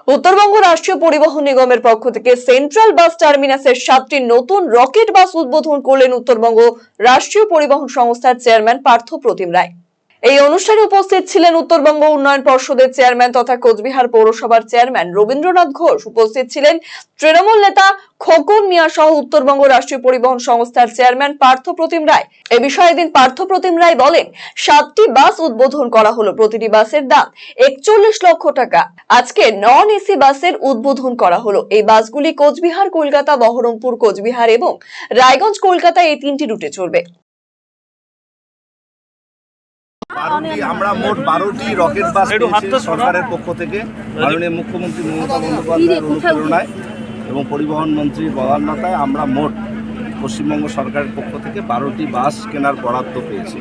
উত্তরবঙ্গ রাষ্ট্রীয় পরিবহন নিগমের পক্ষ থেকে সেন্ট্রাল বাস টার্মিনাসের 7টি নতুন রকেট বাস উদ্বোধন করলেন উত্তরবঙ্গ রাষ্ট্রীয় পরিবহন সংস্থার চেয়ারম্যান পার্থ প্রতিম রায়। এই অনুষ্ঠানে উপস্থিত ছিলেন উত্তরবঙ্গ উন্নয়ন পর্ষদের চেয়ারম্যান তথা কোচবিহার পৌরসভার চেয়ারম্যান রবীন্দ্রনাথ ঘোষ, উপস্থিত ছিলেন তৃণমূল নেতা খোকন মিয়া সহ উত্তরবঙ্গ রাষ্ট্রীয় পরিবহন সংস্থার চেয়ারম্যান পার্থ প্রতিম রায়। এ বিষয়ে দিন পার্থ প্রতিম রায় বলেন, 7টি বাস উদ্বোধন করা হলো, প্রতিটি বাসের দাম 41 লক্ষ টাকা। আজকে নন এসি বাসের উদ্বোধন করা হলো। এই বাসগুলি কোচবিহার কলকাতা, বহরমপুর কোচবিহার এবং রায়গঞ্জ কলকাতা এই 3টি রুটে চলবে। আমরা মোট 12টি রকেট বাস পেয়েছি সরকারের পক্ষ থেকে, মাননীয় মুখ্যমন্ত্রী মমতা বন্দ্যোপাধ্যায়ের অনুপ্রেরণায় এবং পরিবহন মন্ত্রীর বদান্যতায় আমরা মোট পশ্চিমবঙ্গ সরকারের পক্ষ থেকে 12টি বাস কেনার বরাদ্দ পেয়েছি।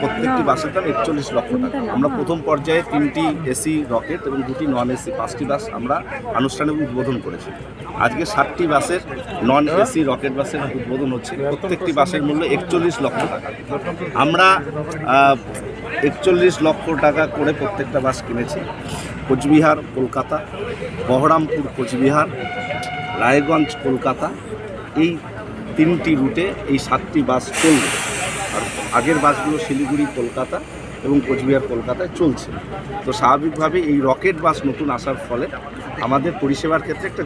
প্রত্যেকটি বাসের দাম 41 লক্ষ টাকা। আমরা প্রথম পর্যায়ে 3টি এসি রকেট এবং 2টি নন এসি 5টি বাস আমরা আনুষ্ঠানিক উদ্বোধন করেছি। আজকে 7টি বাসের নন এসি রকেট বাসের উদ্বোধন হচ্ছে। প্রত্যেকটি বাসের মূল্য 41 লক্ষ টাকা। আমরা 41 লক্ষ টাকা করে প্রত্যেকটা বাস কিনেছি। কোচবিহার কলকাতা, বহরমপুর কোচবিহার, রায়গঞ্জ কলকাতা, এই 3টি রুটে এই 7টি বাস চলবে। আর আগের বাসগুলো শিলিগুড়ি কলকাতা এবং কোচবিহার কলকাতায় চলছে। তো স্বাভাবিকভাবে এই রকেট বাস নতুন আসার ফলে আমাদের পরিষেবার ক্ষেত্রে একটা